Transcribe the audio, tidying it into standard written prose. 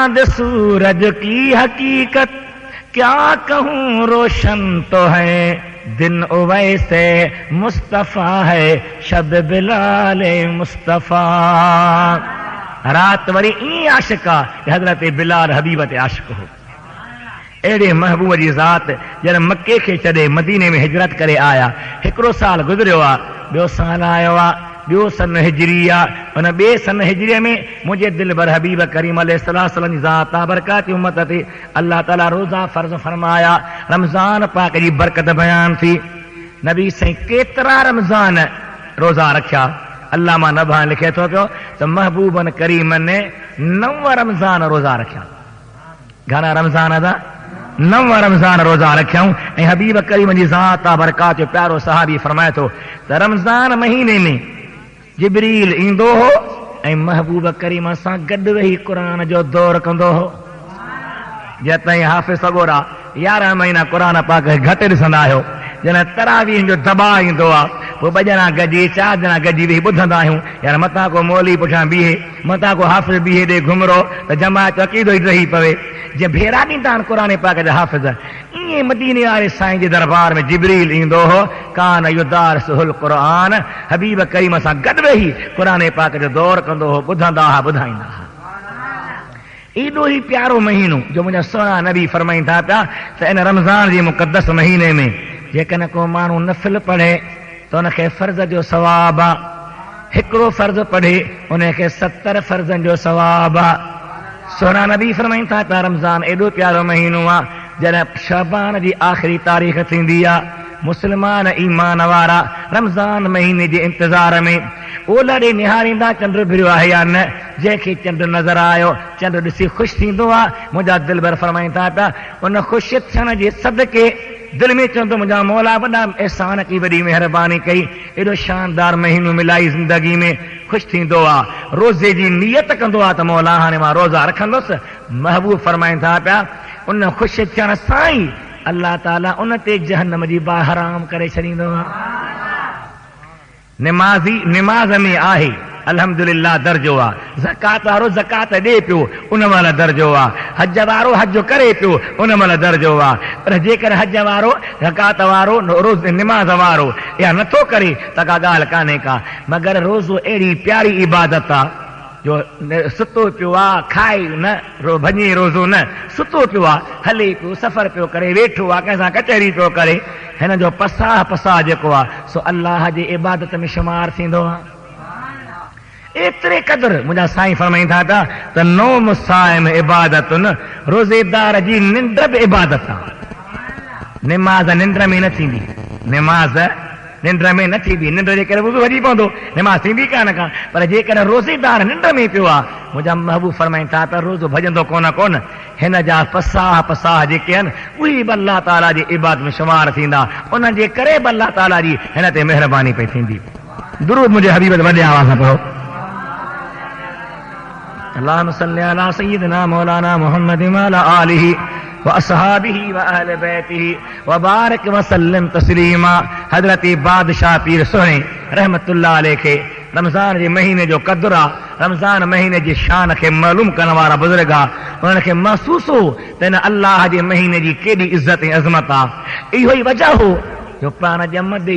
चांद सूरज की हकीकत क्या कहूँ रोशन तो है, दिन उवैसे मुस्तफा है, शब बिलाल मुस्तफा। रात वरी ई आशिका हजरत बिलाल हबीब ते आशिक हो। अहिड़े महबूब जी ज़ात जॾहिं मके खे छॾे मदीने में हिजरत करे आया, हिकिड़ो साल गुज़रियो आहे, ॿियो साल आयो आहे, ॿियो सन हिजरी आहे। उन ॿिए सन हिजरीअ में मुंहिंजे दिलबर हबीब करीम अलैहिस्सलाम जी ज़ात ताबरकात उम्मत ते अल्लाह ताला रोज़ा फ़र्ज़ फरमाया, रमज़ान पाक जी बरकत बयान थी। नबी साईं केतिरा रमज़ान रोज़ा रखिया, अल्लाह मां नभान लिखे थो पियो त महबूबन करीमन ने 9 रमज़ान रोज़ा रखिया। घणा रमज़ान था? 9 रमज़ान रोज़ा रखियाऊं। ऐं हबीब करीम जी ज़ात ताबरकात जो प्यारो सहाबी फरमाए थो त रमज़ान महीने में जिब्रील ईंदो हो ऐं महबूब करीम सां गॾु वेही क़ुरान जो दौर कंदो हो। जें ताईं हाफ़िज़ सगोरा 11 महीना क़ुरान पाक घटि ॾिसंदा आहियो, जॾहिं तरावीह जो दॿा ईंदो आहे पोइ 2 ॼणा गॾिजी 4 ॼणा गॾिजी वेही ॿुधंदा आहियूं। यार मथां को मौली पुठियां बीहे, मथां को हाफ़िज़ बीहे ॾे घुमरो त जमात अक़ीदो ई रही पवे। जे भेरा ॾींदा आहिनि क़ुरान पाक जा हाफ़िज़, ईअं मदीने वारे साईं जे दरबार में जिब्रील ईंदो हो, कान युदारिसुल क़ुरान, हबीब करीम सां गॾु वेही क़ुरान पाक जो दौर कंदो हो, ॿुधंदा हुआ ॿुधाईंदा हुआ। एॾो ई प्यारो महीनो जो मुंहिंजा सुहिणा नबी फरमाइनि था पिया त इन रमज़ान जे मुक़दस महीने में जेकॾहिं को माण्हू नफ़िल पढ़े त उनखे फ़र्ज़ जो सवाब आहे, हिकिड़ो फ़र्ज़ पढ़े उनखे 70 फ़र्ज़नि जो सवाब आहे। सुहिणा नबी फरमाइनि था पिया रमज़ान एॾो प्यारो महीनो आहे, जॾहिं शबान जी आख़िरी तारीख़ थींदी आहे, मुस्लमान ईमान वारा रमज़ान महीने जे इंतज़ार में ओलड़े निहारींदा चंड भिरियो आहे या न। जंहिंखे चंड नज़र आयो, चंड ॾिसी ख़ुशि थींदो आहे। मुंहिंजा दिलबर फरमाइनि था पिया उन ख़ुशि थियण जे सदके दिल में चवंदो मुंहिंजा मौला वॾा एहसान की वॾी महिरबानी कई, एॾो शानदार महीनो मिलाई ज़िंदगी में, ख़ुशि थींदो आहे। रोज़े जी नियत कंदो आहे त मौला हाणे मां रोज़ा रखंदुसि। महबूब फरमाइनि था पिया उन ख़ुशि थियण सां ई अल्लाह ताला उन ते जहन्नम जी बाहि हराम करे छॾींदो आहे। निमाज़ में आहे अल्हम्दुलिल्लाह दर्जो आहे, ज़कात वारो ज़कात ॾे पियो उन महिल दर्जो आहे, हज वारो हज करे पियो उन महिल दर्जो आहे। पर जेकर हज वारो ज़कात वारो रोज़ निमाज़ वारो या नथो करे त का ॻाल्हि कान्हे का, मगर रोज़ो अहिड़ी प्यारी इबादत आहे जो सुतो पियो आहे, खाए न भञे रोज़ो न, सुतो पियो आहे, हले पियो, सफ़र पियो करे, वेठो आहे, कंहिंसां कचहरी पियो करे, हिन जो पसाह जेको आहे सो अल्लाह जे इबादत में शुमार थींदो आहे। एतिरे क़दुरु मुंहिंजा साईं फरमाइनि था पिया त नौम साइम इबादतुन, रोज़ेदार जी निंड बि इबादत आहे। निमाज़ निंड में न थींदी, निमाज़ निंड में न थींदी, निंड जे करे वुज़ू हली पवंदो, निमाज़ थींदी कान का। पर जेकॾहिं रोज़ेदार निंड में पियो आहे, मुंहिंजा महबूब फरमाइनि था पिया रोज़ो भॼंदो कोन, हिन जा पसाह जेके आहिनि उहे बि अल्लाह ताला जी इबादत में शुमार थींदा, उन्हनि जे करे बि अल्लाह ताला जी हिन ते महिरबानी पई थींदी। दुरूद मुंहिंजे हबीब ते वॾे आवाज़ सां पढ़ो। अल्लाहुम्मा सल्लि अला सय्यिदिना मौलाना मुहम्मद व अला आलिहि व असहाबिहि व अहले बैतिहि व बारिक व सल्लिम तस्लीमा। हज़रत बादशाह पीर सुहिणे रहमतुल्लाह अलैहि खे रमज़ान जे महीने जो क़दुरु आहे, रमज़ान महीने जी शान खे मालूम करण वारा बुज़ुर्ग आहे, उन्हनि खे महसूस हो त हिन अल्लाह जे महीने जी केॾी इज़त ऐं अज़मत आहे। इहो ई वजह हो जो पाण ॼमंदे